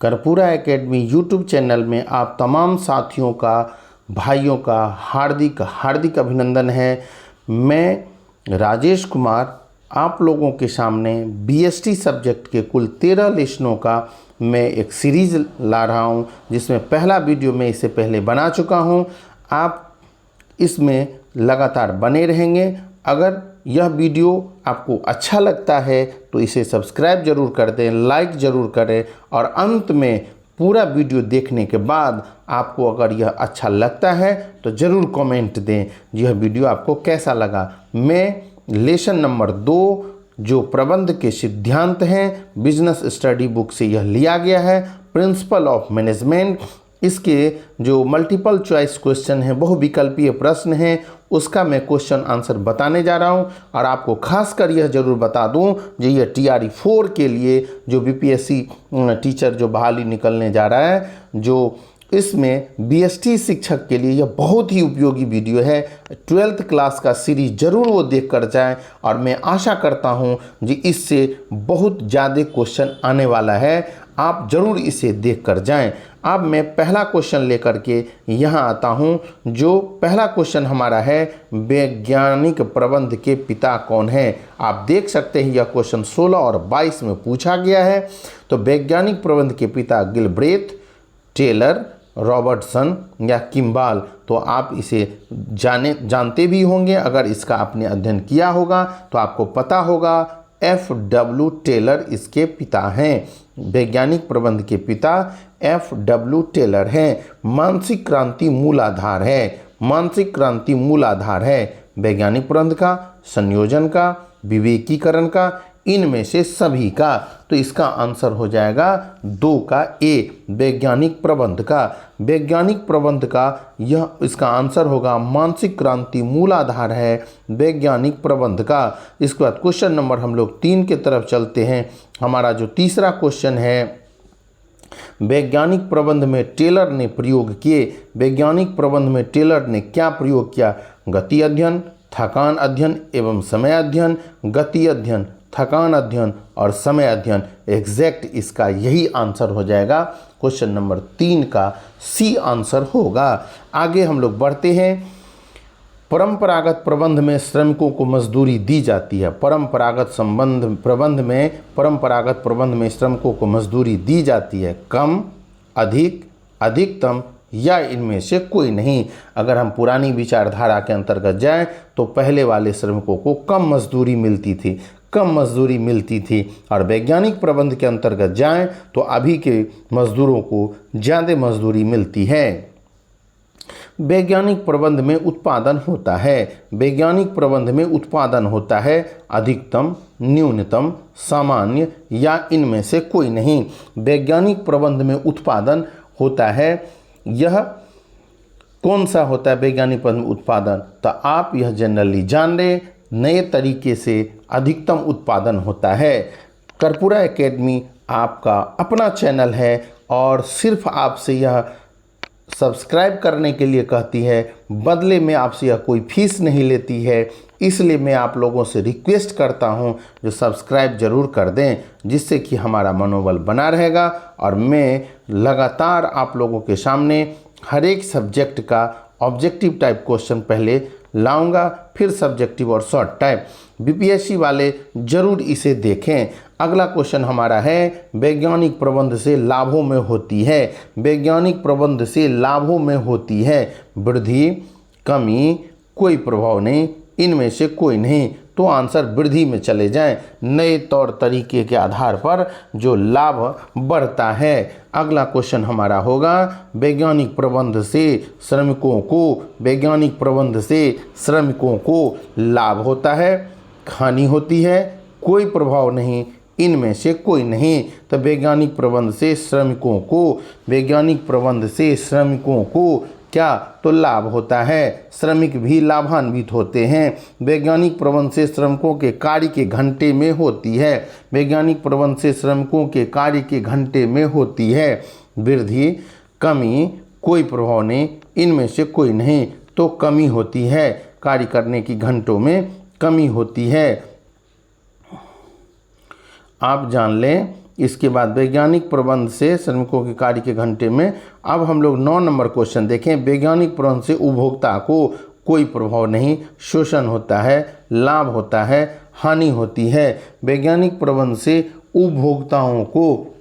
कर्पूरा academy YouTube channel में आप तमाम साथियों का, भाइयों का हार्दिक हार्दिक अभिनंदन है। मैं राजेश कुमार आप लोगों के सामने बीएसटी सब्जेक्ट के कुल 13 लेसनों का मैं एक सीरीज़ ला रहा हूं, जिसमें पहला वीडियो मैं इससे पहले बना चुका हूं। आप इसमें लगातार बने रहेंगे। अगर यह वीडियो आपको अच्छा लगता है तो इसे सब्सक्राइब जरूर कर दें, लाइक ज़रूर करें और अंत में पूरा वीडियो देखने के बाद आपको अगर यह अच्छा लगता है तो ज़रूर कमेंट दें यह वीडियो आपको कैसा लगा। मैं लेसन नंबर 2 जो प्रबंध के सिद्धांत हैं, बिजनेस स्टडी बुक से यह लिया गया है, प्रिंसिपल ऑफ मैनेजमेंट। इसके जो मल्टीपल चॉइस क्वेश्चन हैं, बहुविकल्पीय प्रश्न हैं, उसका मैं क्वेश्चन आंसर बताने जा रहा हूं। और आपको खासकर यह जरूर बता दूं जो ये TRE 4 के लिए जो BPSC टीचर जो बहाली निकलने जा रहा है, जो इसमें BST शिक्षक के लिए यह बहुत ही उपयोगी वीडियो है। 12th क्लास का सीरीज जरूर वो देख कर जाएँ और मैं आशा करता हूँ जी इससे बहुत ज़्यादा क्वेश्चन आने वाला है। आप ज़रूर इसे देख कर जाएँ। अब मैं पहला क्वेश्चन लेकर के यहाँ आता हूँ। जो पहला क्वेश्चन हमारा है, वैज्ञानिक प्रबंध के पिता कौन हैं। आप देख सकते हैं यह क्वेश्चन 16 और 22 में पूछा गया है। तो वैज्ञानिक प्रबंध के पिता गिलब्रेथ, टेलर, रॉबर्टसन या किम्बाल। तो आप इसे जानते भी होंगे, अगर इसका आपने अध्ययन किया होगा तो आपको पता होगा FW टेलर इसके पिता हैं। वैज्ञानिक प्रबंध के पिता FW टेलर हैं। मानसिक क्रांति मूलाधार है, मानसिक क्रांति मूलाधार है वैज्ञानिक प्रबंध का, संयोजन का, विवेकीकरण का, इनमें से सभी का। तो इसका आंसर हो जाएगा 2 का A, वैज्ञानिक प्रबंध का। वैज्ञानिक प्रबंध का यह इसका आंसर होगा मानसिक क्रांति मूलाधार है वैज्ञानिक प्रबंध का। इसके बाद क्वेश्चन नंबर हम लोग 3 की तरफ चलते हैं। हमारा जो तीसरा क्वेश्चन है, वैज्ञानिक प्रबंध में टेलर ने प्रयोग किए। वैज्ञानिक प्रबंध में टेलर ने क्या प्रयोग किया? गति अध्ययन, थकान अध्ययन एवं समय अध्ययन। गति अध्ययन, थकान अध्ययन और समय अध्ययन। एग्जैक्ट इसका यही आंसर हो जाएगा। क्वेश्चन नंबर 3 का C आंसर होगा। आगे हम लोग बढ़ते हैं। परंपरागत प्रबंध में श्रमिकों को मजदूरी दी जाती है। परंपरागत प्रबंध में श्रमिकों को मजदूरी दी जाती है। कम, अधिक, अधिकतम या इनमें से कोई नहीं। अगर हम पुरानी विचारधारा के अंतर्गत जाएं तो पहले वाले श्रमिकों को कम मजदूरी मिलती थी, और वैज्ञानिक प्रबंध के अंतर्गत जाएं तो अभी के मजदूरों को ज़्यादा मजदूरी मिलती है। वैज्ञानिक प्रबंध में उत्पादन होता है। वैज्ञानिक प्रबंध में उत्पादन होता है अधिकतम, न्यूनतम, सामान्य या इनमें से कोई नहीं। वैज्ञानिक प्रबंध में उत्पादन होता है। यह कौन सा होता है वैज्ञानिक प्रबंध में उत्पादन? तो आप यह जनरली जान लें, नए तरीके से अधिकतम उत्पादन होता है। कर्पूरा एकेडमी आपका अपना चैनल है और सिर्फ आपसे यह सब्सक्राइब करने के लिए कहती है, बदले में आपसे यह कोई फीस नहीं लेती है। इसलिए मैं आप लोगों से रिक्वेस्ट करता हूं जो सब्सक्राइब ज़रूर कर दें, जिससे कि हमारा मनोबल बना रहेगा और मैं लगातार आप लोगों के सामने हर एक सब्जेक्ट का ऑब्जेक्टिव टाइप क्वेश्चन पहले लाऊंगा, फिर सब्जेक्टिव और शॉर्ट टाइप। BPSC वाले ज़रूर इसे देखें। अगला क्वेश्चन हमारा है, वैज्ञानिक प्रबंध से लाभों में होती है। वैज्ञानिक प्रबंध से लाभों में होती है वृद्धि, कमी, कोई प्रभाव नहीं, इनमें से कोई नहीं। तो आंसर वृद्धि में चले जाएं। नए तौर तरीके के आधार पर जो लाभ बढ़ता है। अगला क्वेश्चन हमारा होगा, वैज्ञानिक प्रबंध से श्रमिकों को लाभ होता है, हानि होती है, कोई प्रभाव नहीं, इनमें से कोई नहीं। तो वैज्ञानिक प्रबंध से श्रमिकों को क्या? तो लाभ होता है। श्रमिक भी लाभान्वित होते हैं। वैज्ञानिक प्रबंध से श्रमिकों के कार्य के घंटे में होती है। वैज्ञानिक प्रबंध से श्रमिकों के कार्य के घंटे में होती है वृद्धि, कमी, कोई प्रभाव नहीं, इनमें से कोई नहीं। तो कमी होती है, कार्य करने की घंटों में कमी होती है। आप जान लें इसके बाद वैज्ञानिक प्रबंध से श्रमिकों के कार्य के घंटे में। अब हम लोग 9 नंबर क्वेश्चन देखें। वैज्ञानिक प्रबंध से उपभोक्ता को कोई प्रभाव नहीं, शोषण होता है, लाभ होता है, हानि होती है। वैज्ञानिक प्रबंध से उपभोक्ताओं को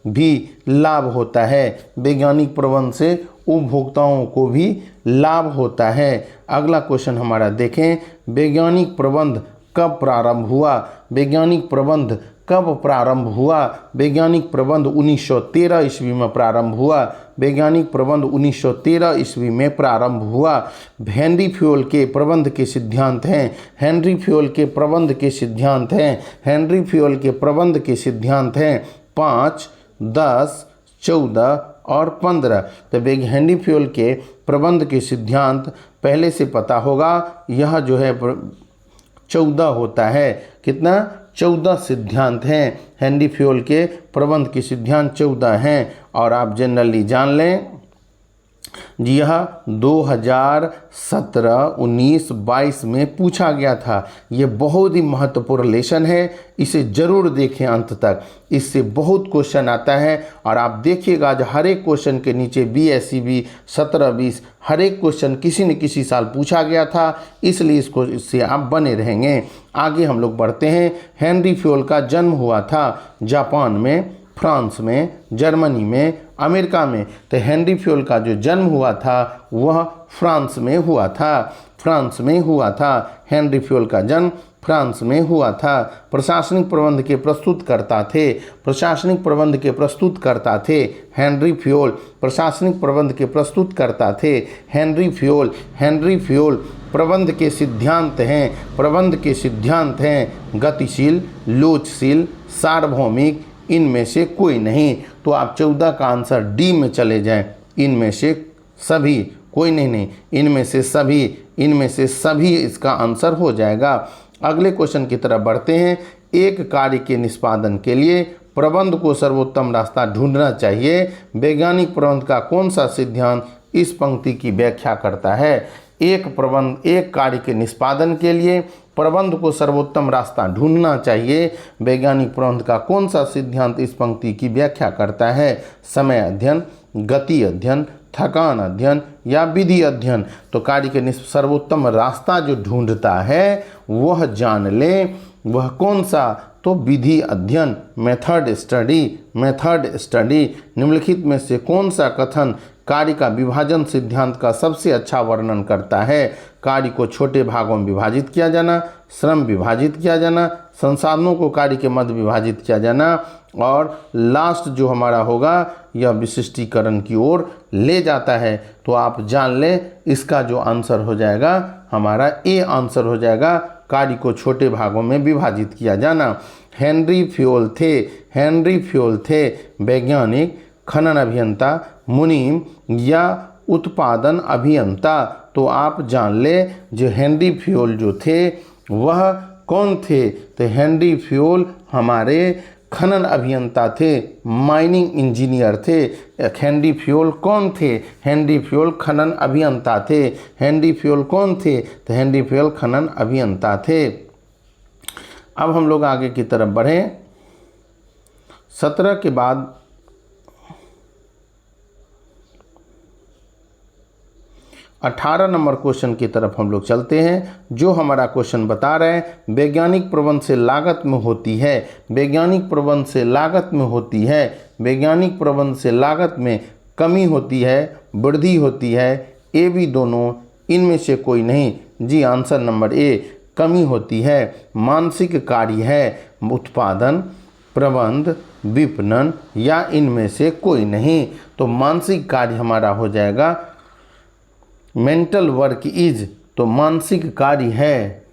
भी लाभ होता है। वैज्ञानिक प्रबंध से उपभोक्ताओं को भी लाभ होता है। अगला क्वेश्चन हमारा देखें। वैज्ञानिक प्रबंध कब प्रारंभ हुआ? वैज्ञानिक प्रबंध कब प्रारंभ हुआ? वैज्ञानिक प्रबंध 1913 ईस्वी में प्रारंभ हुआ। वैज्ञानिक प्रबंध 1913 ईस्वी में प्रारंभ हुआ। हेनरी फ्योल के प्रबंध के सिद्धांत हैं। हेनरी फ्योल के प्रबंध के सिद्धांत हैं। हेनरी फ्योल के प्रबंध के सिद्धांत हैं 5, 10, 14 और 15। तो हेनरी फ्योल के प्रबंध के सिद्धांत पहले से पता होगा। यह जो है 14 होता है। कितना? 14 सिद्धांत हैं। हेनरी फ्योल के प्रबंध के सिद्धांत 14 हैं। और आप जनरली जान लें जी, यह 2017, 19, 22 में पूछा गया था। ये बहुत ही महत्वपूर्ण लेसन है, इसे जरूर देखें अंत तक। इससे बहुत क्वेश्चन आता है और आप देखिएगा आज हर एक क्वेश्चन के नीचे BSCB 17-20 हर एक क्वेश्चन किसी न किसी साल पूछा गया था, इसलिए इससे आप बने रहेंगे। आगे हम लोग बढ़ते हैं। हेनरी फ्योल का जन्म हुआ था जापान में, फ्रांस में, जर्मनी में, अमेरिका में। तो हेनरी फ्योल का जो जन्म हुआ था वह फ्रांस में हुआ था। फ्रांस में हुआ था। हेनरी फ्योल का जन्म फ्रांस में हुआ था। प्रशासनिक प्रबंध के प्रस्तुतकर्ता थे। प्रशासनिक प्रबंध के प्रस्तुतकर्ता थे हेनरी फ्योल। प्रशासनिक प्रबंध के प्रस्तुतकर्ता थे हेनरी फ्योल। हेनरी फ्योल प्रबंध के सिद्धांत हैं। प्रबंध के सिद्धांत हैं गतिशील, लोचशील, सार्वभौमिक, इनमें से कोई नहीं। तो आप 14 का आंसर डी में चले जाएं। इनमें से सभी, कोई नहीं, इनमें से सभी इसका आंसर हो जाएगा। अगले क्वेश्चन की तरफ बढ़ते हैं। एक कार्य के निष्पादन के लिए प्रबंध को सर्वोत्तम रास्ता ढूंढना चाहिए। वैज्ञानिक प्रबंध का कौन सा सिद्धांत इस पंक्ति की व्याख्या करता है? एक कार्य के निष्पादन के लिए प्रबंध को सर्वोत्तम रास्ता ढूंढना चाहिए। वैज्ञानिक प्रबंध का कौन सा सिद्धांत इस पंक्ति की व्याख्या करता है? समय अध्ययन, गति अध्ययन, थकान अध्ययन या विधि अध्ययन। तो कार्य के सर्वोत्तम रास्ता जो ढूंढता है वह जान ले, वह कौन सा? तो विधि अध्ययन, मेथड स्टडी। निम्नलिखित में से कौन सा कथन कार्य का विभाजन सिद्धांत का सबसे अच्छा वर्णन करता है? कार्य को छोटे भागों में विभाजित किया जाना, श्रम विभाजित किया जाना, संसाधनों को कार्य के मध्य विभाजित किया जाना, और लास्ट जो हमारा होगा यह विशिष्टीकरण की ओर ले जाता है। तो आप जान लें इसका जो आंसर हो जाएगा हमारा ए आंसर हो जाएगा, कार्य को छोटे भागों में विभाजित किया जाना। हेनरी फ्योल थे वैज्ञानिक, खनन अभियंता, मुनीम या उत्पादन अभियंता। तो आप जान ले जो हेनरी फ्योल जो थे वह कौन थे? तो हेनरी फ्योल हमारे खनन अभियंता थे, माइनिंग इंजीनियर थे। हेनरी फ्योल कौन थे? हेनरी फ्योल खनन अभियंता थे। हेनरी फ्योल कौन थे? तो हेनरी फ्योल खनन अभियंता थे। अब हम लोग आगे की तरफ बढ़ें। 17 के बाद 18 नंबर क्वेश्चन की तरफ हम लोग चलते हैं, जो हमारा क्वेश्चन बता रहे हैं वैज्ञानिक प्रबंध से लागत में होती है। वैज्ञानिक प्रबंध से लागत में होती है। वैज्ञानिक प्रबंध से लागत में कमी होती है, वृद्धि होती है, ए बी दोनों, इनमें से कोई नहीं। जी आंसर नंबर ए, कमी होती है। मानसिक कार्य है उत्पादन, प्रबंध, विपणन या इनमें से कोई नहीं। तो मानसिक कार्य हमारा हो जाएगा मेंटल वर्क इज। तो मानसिक कार्य है।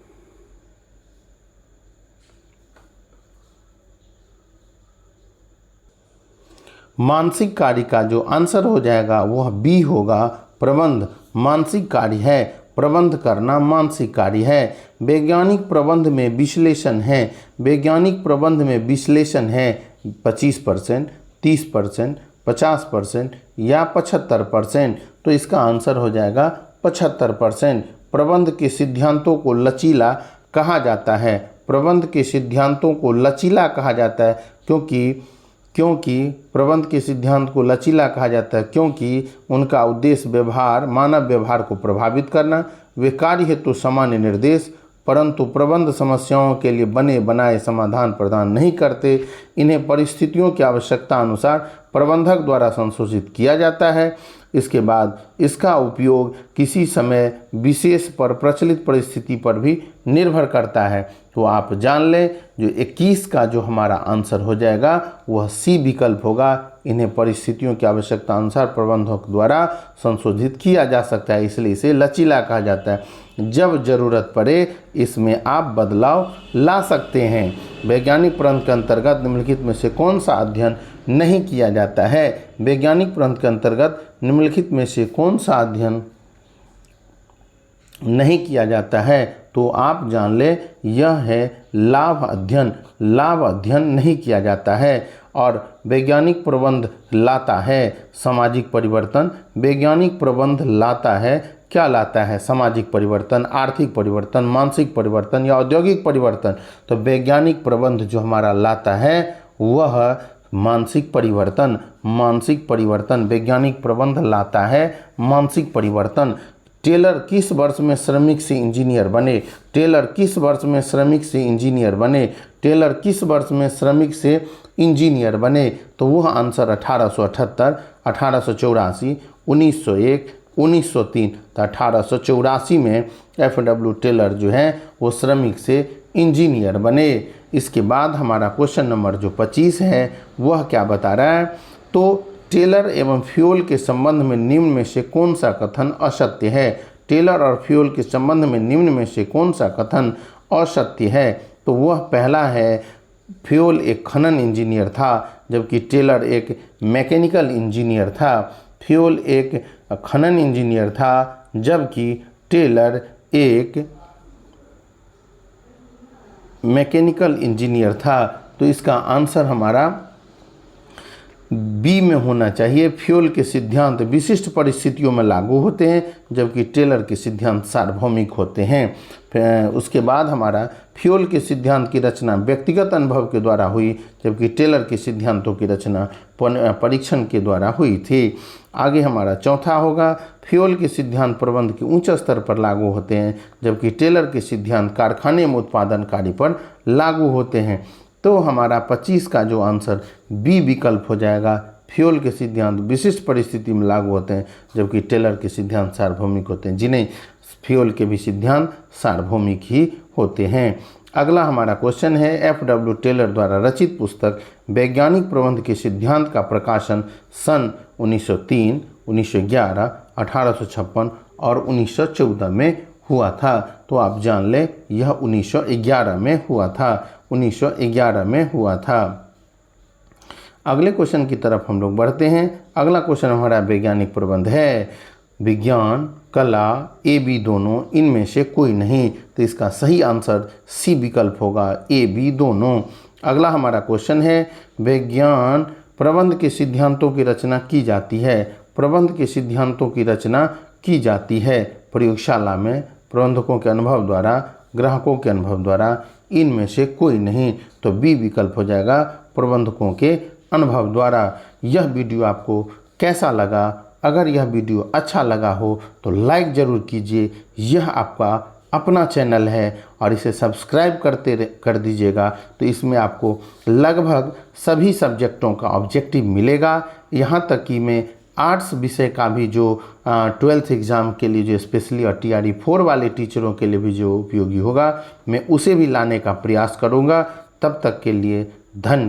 मानसिक कार्य का जो आंसर हो जाएगा वह बी होगा, प्रबंध। मानसिक कार्य है, प्रबंध करना मानसिक कार्य है। वैज्ञानिक प्रबंध में विश्लेषण है। वैज्ञानिक प्रबंध में विश्लेषण है 25%, 30%, 50% या 75%। तो इसका आंसर हो जाएगा 75%। प्रबंध के सिद्धांतों को लचीला कहा जाता है। प्रबंध के सिद्धांतों को लचीला कहा जाता है, क्योंकि प्रबंध के सिद्धांत को लचीला कहा जाता है क्योंकि उनका उद्देश्य मानव व्यवहार को प्रभावित करना, वे कार्य हेतु सामान्य निर्देश परंतु प्रबंध समस्याओं के लिए बने बनाए समाधान प्रदान नहीं करते। इन्हें परिस्थितियों की आवश्यकता अनुसार प्रबंधक द्वारा संशोधित किया जाता है। इसके बाद इसका उपयोग किसी समय विशेष पर प्रचलित परिस्थिति पर भी निर्भर करता है। तो आप जान लें, जो 21 का जो हमारा आंसर हो जाएगा वह सी विकल्प होगा। इन्हें परिस्थितियों की आवश्यकता अनुसार प्रबंधक द्वारा संशोधित किया जा सकता है, इसलिए इसे लचीला कहा जाता है। जब जरूरत पड़े इसमें आप बदलाव ला सकते हैं। वैज्ञानिक प्रबंध के अंतर्गत निम्नलिखित में से कौन सा अध्ययन नहीं किया जाता है? वैज्ञानिक प्रबंध के अंतर्गत निम्नलिखित में से कौन सा अध्ययन नहीं किया जाता है? तो आप जान ले, यह है लाभ अध्ययन। लाभ अध्ययन नहीं किया जाता है। और वैज्ञानिक प्रबंध लाता है सामाजिक परिवर्तन। वैज्ञानिक प्रबंध लाता है, क्या लाता है? सामाजिक परिवर्तन, आर्थिक परिवर्तन, मानसिक परिवर्तन या औद्योगिक परिवर्तन। तो वैज्ञानिक प्रबंध जो हमारा लाता है वह मानसिक परिवर्तन। मानसिक परिवर्तन वैज्ञानिक प्रबंध लाता है, मानसिक परिवर्तन। टेलर किस वर्ष में श्रमिक से इंजीनियर बने? टेलर किस वर्ष में श्रमिक से इंजीनियर बने? टेलर किस वर्ष में श्रमिक से इंजीनियर बने? तो वह आंसर 1878, 1884, 1901, 1903। तो 1884 में F.W. टेलर जो है वो श्रमिक से इंजीनियर बने। इसके बाद हमारा क्वेश्चन नंबर जो 25 है वह क्या बता रहा है? तो टेलर एवं फ्यूल के संबंध में निम्न में से कौन सा कथन असत्य है? टेलर और फ्यूल के संबंध में निम्न में से कौन सा कथन असत्य है? तो वह पहला है, फ्यूल एक खनन इंजीनियर था जबकि टेलर एक मैकेनिकल इंजीनियर था। फ्यूल एक खनन इंजीनियर था जबकि टेलर एक मैकेनिकल इंजीनियर था। तो इसका आंसर हमारा बी में होना चाहिए। फ्यूल के सिद्धांत विशिष्ट परिस्थितियों में लागू होते हैं जबकि टेलर के सिद्धांत सार्वभौमिक होते हैं। उसके बाद हमारा फ्यूल के सिद्धांत की रचना व्यक्तिगत अनुभव के द्वारा हुई जबकि टेलर के सिद्धांतों की रचना परीक्षण के द्वारा हुई थी। आगे हमारा चौथा होगा, फ्यूल के सिद्धांत प्रबंध के उच्च स्तर पर लागू होते हैं जबकि टेलर के सिद्धांत कारखाने में उत्पादन कार्य पर लागू होते हैं। तो हमारा 25 का जो आंसर बी विकल्प हो जाएगा। फ्यूल के सिद्धांत विशिष्ट परिस्थिति में लागू होते हैं जबकि टेलर के सिद्धांत सार्वभौमिक होते हैं, जिन्हें फ्यूल के भी सिद्धांत सार्वभौमिक ही होते हैं। अगला हमारा क्वेश्चन है, F.W. टेलर द्वारा रचित पुस्तक वैज्ञानिक प्रबंध के सिद्धांत का प्रकाशन सन 1903, 1911, 1856 और 1914 में हुआ था। तो आप जान लें, यह 1911 में हुआ था। 1911 में हुआ था। अगले क्वेश्चन की तरफ हम लोग बढ़ते हैं। अगला क्वेश्चन हमारा वैज्ञानिक प्रबंध है। विज्ञान, कला, ए बी दोनों, इनमें से कोई नहीं। तो इसका सही आंसर सी विकल्प होगा, ए बी दोनों। अगला हमारा क्वेश्चन है, विज्ञान प्रबंध के सिद्धांतों की रचना की जाती है। प्रबंध के सिद्धांतों की रचना की जाती है प्रयोगशाला में, प्रबंधकों के अनुभव द्वारा, ग्राहकों के अनुभव द्वारा, इनमें से कोई नहीं। तो बी विकल्प हो जाएगा, प्रबंधकों के अनुभव द्वारा। यह वीडियो आपको कैसा लगा? अगर यह वीडियो अच्छा लगा हो तो लाइक ज़रूर कीजिए। यह आपका अपना चैनल है और इसे सब्सक्राइब कर दीजिएगा। तो इसमें आपको लगभग सभी सब्जेक्टों का ऑब्जेक्टिव मिलेगा। यहाँ तक कि मैं आर्ट्स विषय का भी जो 12th एग्ज़ाम के लिए जो स्पेशली और TRE 4 वाले टीचरों के लिए भी जो उपयोगी होगा, मैं उसे भी लाने का प्रयास करूँगा। तब तक के लिए धन्यवाद।